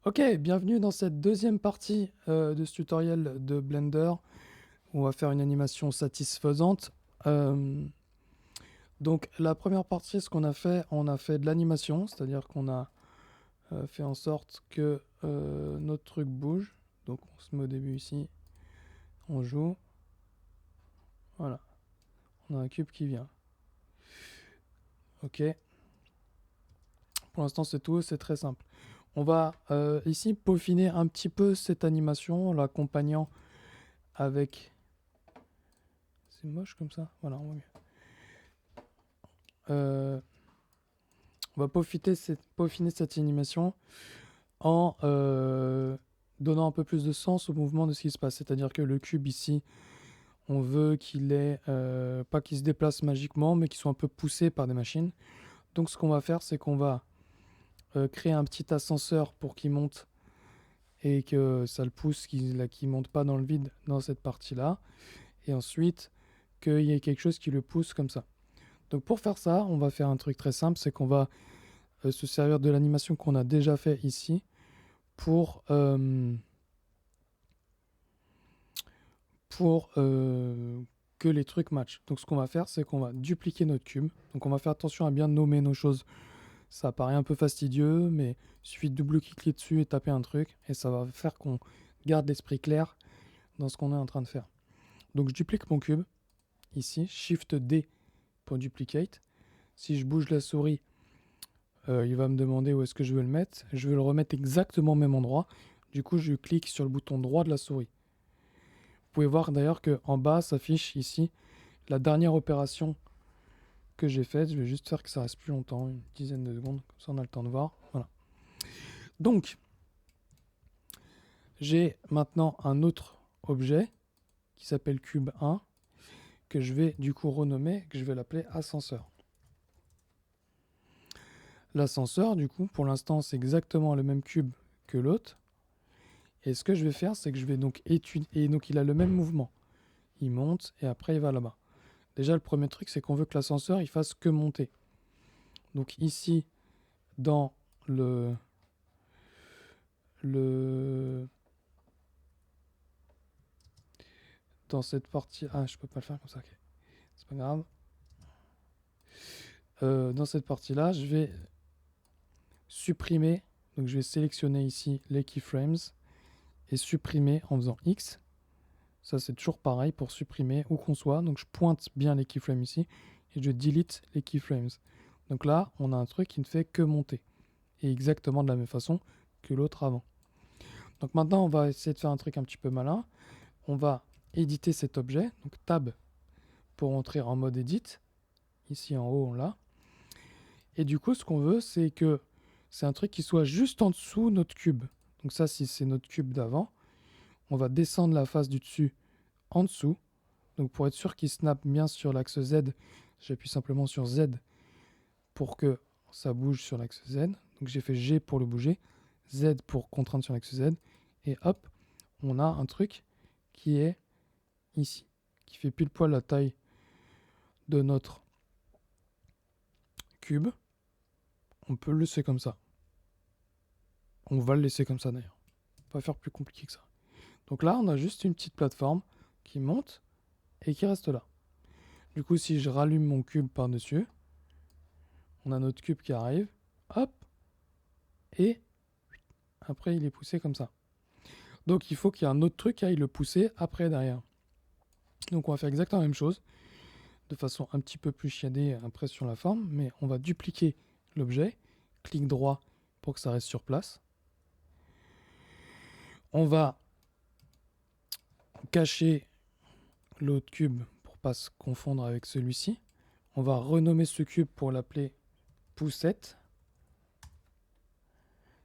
Ok, bienvenue dans cette deuxième partie de ce tutoriel de Blender où on va faire une animation satisfaisante. Euh, donc la première partie, ce qu'on a fait, on a fait de l'animation, c'est-à-dire qu'on a fait en sorte que notre truc bouge. Donc on se met au début ici, on joue, voilà, on a un cube qui vient. Ok, pour l'instant c'est tout, c'est très simple. On va ici peaufiner un petit peu cette animation en l'accompagnant avec... C'est moche comme ça, voilà, on va mieux. On va peaufiner cette animation en donnant un peu plus de sens au mouvement de ce qui se passe. C'est-à-dire que le cube ici, on veut qu'il ait, pas qu'il se déplace magiquement, mais qu'il soit un peu poussé par des machines. Donc ce qu'on va faire, c'est qu'on va créer un petit ascenseur pour qu'il monte et que ça le pousse, qu'il ne monte pas dans le vide dans cette partie-là. Et ensuite, qu'il y ait quelque chose qui le pousse comme ça. Donc pour faire ça, on va faire un truc très simple, c'est qu'on va se servir de l'animation qu'on a déjà fait ici pour, que les trucs matchent. Donc ce qu'on va faire, c'est qu'on va dupliquer notre cube. Donc on va faire attention à bien nommer nos choses. Ça paraît un peu fastidieux, mais il suffit de double-cliquer dessus et taper un truc, et ça va faire qu'on garde l'esprit clair dans ce qu'on est en train de faire. Donc je duplique mon cube, ici, Shift D pour duplicate. Si je bouge la souris, il va me demander où est-ce que je veux le mettre. Je veux le remettre exactement au même endroit. Du coup, je clique sur le bouton droit de la souris. Vous pouvez voir d'ailleurs qu'en bas s'affiche ici la dernière opération que j'ai faite. Je vais juste faire que ça reste plus longtemps, une dizaine de secondes, comme ça on a le temps de voir. Voilà. Donc, j'ai maintenant un autre objet qui s'appelle cube 1 que je vais du coup renommer, que je vais l'appeler ascenseur. L'ascenseur, du coup, pour l'instant, c'est exactement le même cube que l'autre. Et ce que je vais faire, c'est que je vais donc étudier. Et donc, il a le même mouvement. Il monte et après, il va là-bas. Déjà, le premier truc, c'est qu'on veut que l'ascenseur, il fasse que monter. Donc ici, dans le dans cette partie, ah, je peux pas le faire comme ça, ok. C'est pas grave. Dans cette partie-là, je vais supprimer, donc je vais sélectionner ici les keyframes et supprimer en faisant X. Ça, c'est toujours pareil pour supprimer où qu'on soit. Donc je pointe bien les keyframes ici et je delete les keyframes. Donc là, on a un truc qui ne fait que monter. Et exactement de la même façon que l'autre avant. Donc maintenant, on va essayer de faire un truc un petit peu malin. On va éditer cet objet. Donc Tab pour entrer en mode Edit. Ici en haut, on l'a. Et du coup, ce qu'on veut, c'est que c'est un truc qui soit juste en dessous notre cube. Donc ça, si c'est notre cube d'avant, on va descendre la face du dessus en dessous. Donc pour être sûr qu'il snap bien sur l'axe Z, j'appuie simplement sur Z pour que ça bouge sur l'axe Z. Donc j'ai fait G pour le bouger, Z pour contraindre sur l'axe Z. Et hop, on a un truc qui est ici, qui fait pile poil la taille de notre cube. On peut le laisser comme ça. On va le laisser comme ça d'ailleurs. On va faire plus compliqué que ça. Donc là, on a juste une petite plateforme qui monte et qui reste là. Du coup, si je rallume mon cube par-dessus, on a notre cube qui arrive. Hop. Et après, il est poussé comme ça. Donc il faut qu'il y ait un autre truc qui aille le pousser après derrière. Donc on va faire exactement la même chose, de façon un petit peu plus chiadée après sur la forme, mais on va dupliquer l'objet, clic droit pour que ça reste sur place. On va cacher l'autre cube pour pas se confondre avec celui-ci. On va renommer ce cube pour l'appeler poussette.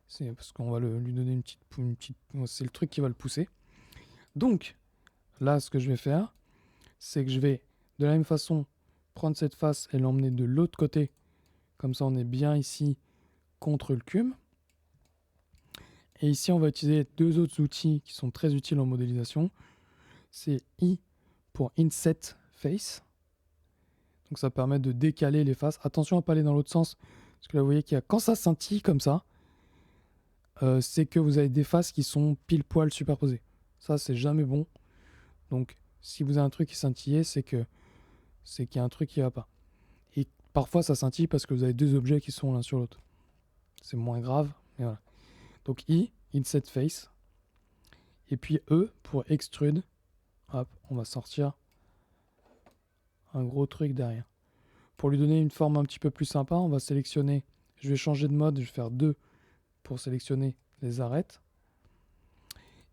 C'est parce qu'on va lui donner une petite... C'est le truc qui va le pousser. Donc, là, ce que je vais faire, c'est que je vais, de la même façon, prendre cette face et l'emmener de l'autre côté. Comme ça, on est bien ici contre le cube. Et ici, on va utiliser deux autres outils qui sont très utiles en modélisation. C'est I pour Inset Face. Donc ça permet de décaler les faces. Attention à ne pas aller dans l'autre sens. Parce que là, vous voyez qu'il y a, quand ça scintille comme ça, c'est que vous avez des faces qui sont pile poil superposées. Ça, c'est jamais bon. Donc, si vous avez un truc qui scintille, c'est qu'il y a un truc qui va pas. Et parfois, ça scintille parce que vous avez deux objets qui sont l'un sur l'autre. C'est moins grave, mais voilà. Donc, Inset Face. Et puis E pour Extrude. Hop, on va sortir un gros truc derrière. Pour lui donner une forme un petit peu plus sympa, on va sélectionner. Je vais changer de mode, je vais faire 2 pour sélectionner les arêtes.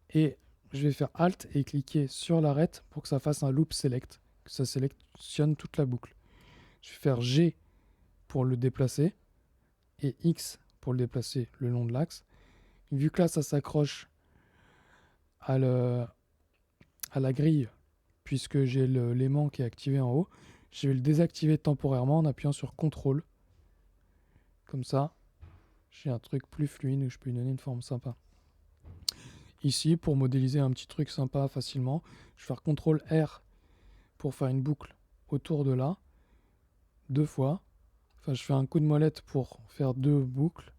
Et je vais faire Alt et cliquer sur l'arête pour que ça fasse un loop select, que ça sélectionne toute la boucle. Je vais faire G pour le déplacer et X pour le déplacer le long de l'axe. Vu que là, ça s'accroche à la grille, puisque j'ai l'aimant qui est activé en haut, je vais le désactiver temporairement en appuyant sur CTRL. Comme ça, j'ai un truc plus fluide où je peux lui donner une forme sympa. Ici, pour modéliser un petit truc sympa facilement, je vais faire CTRL R pour faire une boucle autour de là, 2 fois. Enfin, je fais un coup de molette pour faire 2 boucles.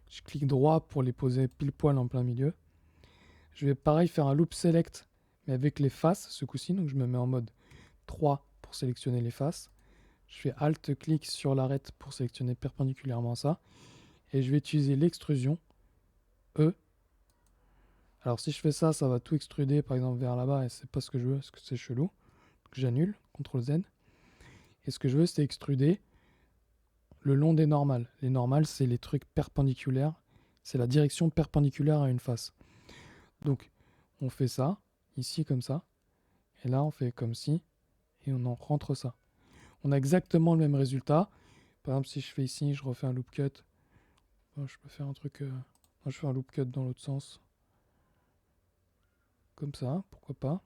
Je clique droit pour les poser pile poil en plein milieu. Je vais pareil faire un loop select, mais avec les faces ce coup-ci. Donc je me mets en mode 3 pour sélectionner les faces. Je fais Alt-clic sur l'arête pour sélectionner perpendiculairement ça. Et je vais utiliser l'extrusion E. Alors si je fais ça, ça va tout extruder par exemple vers là-bas et c'est pas ce que je veux parce que c'est chelou. Donc j'annule, CTRL Z. Et ce que je veux, c'est extruder le long des normales. Les normales, c'est les trucs perpendiculaires. C'est la direction perpendiculaire à une face. Donc on fait ça, ici comme ça. Et là, on fait comme ci. Et on en rentre ça. On a exactement le même résultat. Par exemple, si je fais ici, je refais un loop cut. Oh, je peux faire un truc... je fais un loop cut dans l'autre sens. Comme ça, pourquoi pas.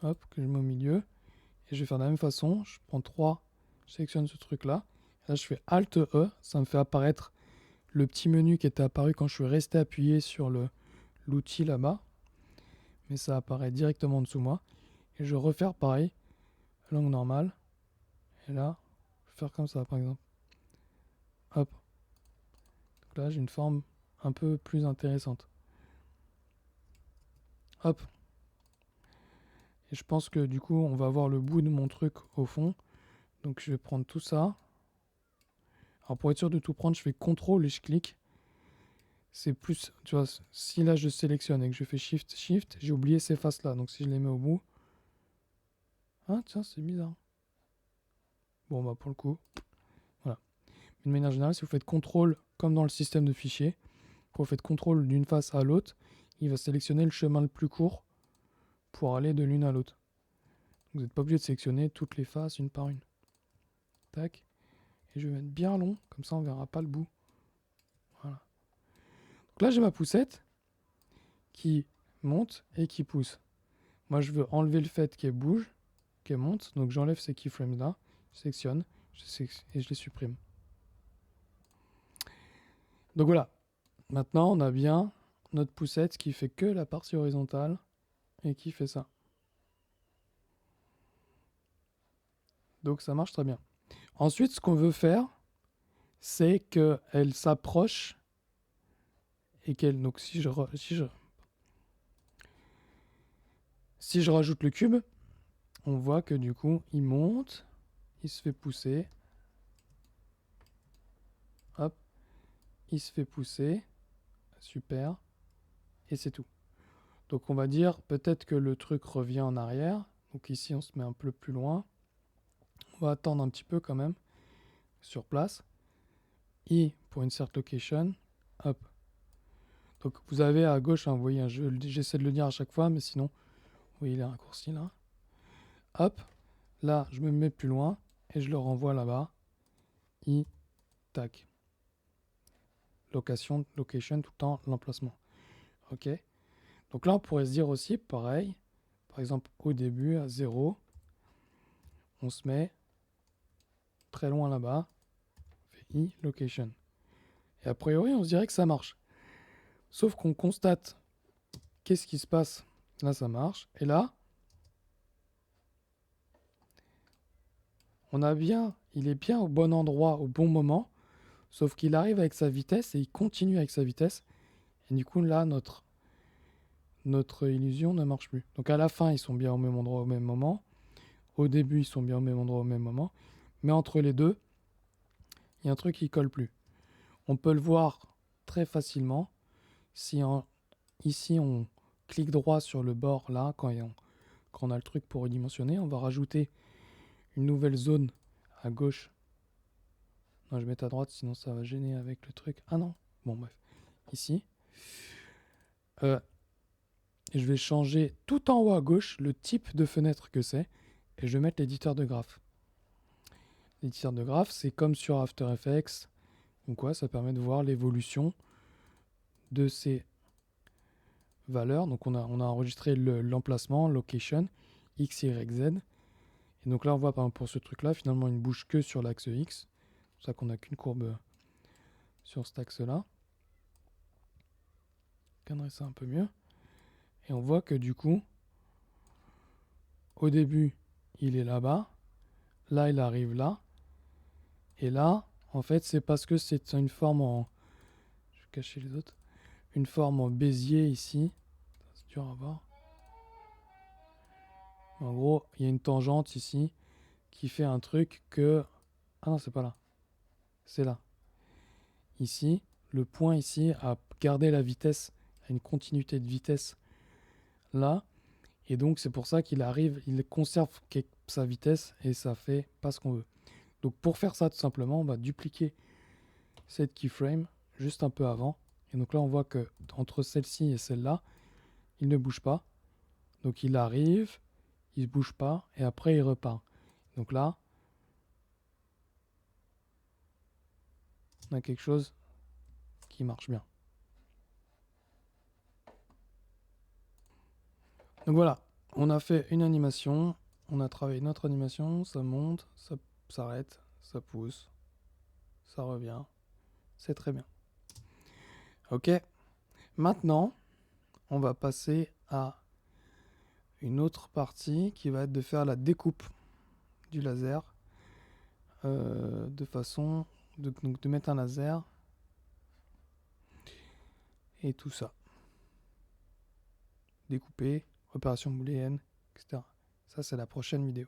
Hop, que je mets au milieu. Et je vais faire de la même façon. Je prends 3, je sélectionne ce truc-là. Là, je fais Alt-E. Ça me fait apparaître le petit menu qui était apparu quand je suis resté appuyé sur l'outil là-bas. Mais ça apparaît directement en dessous de moi. Et je vais refaire pareil. Langue normale. Et là, je vais faire comme ça, par exemple. Hop. Donc là, j'ai une forme un peu plus intéressante. Hop. Et je pense que du coup, on va voir le bout de mon truc au fond. Donc je vais prendre tout ça. Alors pour être sûr de tout prendre, je fais CTRL et je clique. C'est plus, tu vois, si là je sélectionne et que je fais Shift, j'ai oublié ces faces-là. Donc si je les mets au bout... Ah tiens, c'est bizarre. Bon bah pour le coup, voilà. Mais de manière générale, si vous faites CTRL comme dans le système de fichiers, quand vous faites CTRL d'une face à l'autre, il va sélectionner le chemin le plus court pour aller de l'une à l'autre. Vous n'êtes pas obligé de sélectionner toutes les faces une par une. Tac. Et je vais mettre bien long, comme ça on verra pas le bout. Voilà. Donc là j'ai ma poussette qui monte et qui pousse. Moi je veux enlever le fait qu'elle bouge, qu'elle monte, donc j'enlève ces keyframes là, je sélectionne et je les supprime. Donc voilà, maintenant on a bien notre poussette qui fait que la partie horizontale et qui fait ça. Donc ça marche très bien. Ensuite, ce qu'on veut faire, c'est qu'elle s'approche et qu'elle... Donc si je rajoute le cube, on voit que du coup, il monte, il se fait pousser. Hop, il se fait pousser. Super. Et c'est tout. Donc on va dire peut-être que le truc revient en arrière. Donc ici, on se met un peu plus loin. On va attendre un petit peu quand même sur place. I pour insert location. Hop. Donc vous avez à gauche, hein, vous voyez, j'essaie de le dire à chaque fois, mais sinon, vous voyez les raccourcis là. Hop. Là, je me mets plus loin et je le renvoie là-bas. I, tac. Location, tout le temps, l'emplacement. Ok. Donc là, on pourrait se dire aussi, pareil. Par exemple, au début, à 0, on se met très loin là-bas. On fait I, location. Et a priori, on se dirait que ça marche. Sauf qu'on constate qu'est-ce qui se passe. Là, ça marche. Et là, on a bien il est bien au bon endroit, au bon moment, sauf qu'il arrive avec sa vitesse et il continue avec sa vitesse. Et du coup, là, notre illusion ne marche plus. Donc à la fin, ils sont bien au même endroit au même moment. Au début, ils sont bien au même endroit au même moment. Mais entre les deux, il y a un truc qui colle plus. On peut le voir très facilement si ici on clique droit sur le bord là, quand on a le truc pour redimensionner, on va rajouter une nouvelle zone à gauche. Non, je vais mettre à droite, sinon ça va gêner avec le truc. Ah non, bon bref. Ici. Et je vais changer tout en haut à gauche le type de fenêtre que c'est. Et je vais mettre l'éditeur de graphes. L'éditeur de graphes, c'est comme sur After Effects ou quoi, ça permet de voir l'évolution de ces valeurs. Donc on a enregistré l'emplacement, location, X, Y, Z. Et donc là, on voit par exemple pour ce truc-là, finalement, il ne bouge que sur l'axe X. C'est pour ça qu'on n'a qu'une courbe sur cet axe-là. Cadrer ça un peu mieux. Et on voit que du coup, au début, il est là-bas. Là, il arrive là. Et là, en fait, c'est parce que c'est une forme en... Je vais cacher les autres. Une forme en Bézier ici. C'est dur à voir. En gros, il y a une tangente ici qui fait un truc que... Ah non, c'est pas là. C'est là. Ici, le point ici a gardé la vitesse, a une continuité de vitesse là. Et donc, c'est pour ça qu'il arrive, il conserve sa vitesse et ça fait pas ce qu'on veut. Donc, pour faire ça, tout simplement, on va dupliquer cette keyframe juste un peu avant. Et donc là, on voit que entre celle-ci et celle-là, il ne bouge pas. Donc, il arrive, il ne bouge pas et après, il repart. Donc là, on a quelque chose qui marche bien. Donc voilà, on a fait une animation, on a travaillé notre animation, ça monte, ça s'arrête, ça pousse, ça revient, c'est très bien. Ok, maintenant, on va passer à une autre partie qui va être de faire la découpe du laser de façon de mettre un laser et tout ça. Découper, opération booléenne, etc. Ça, c'est la prochaine vidéo.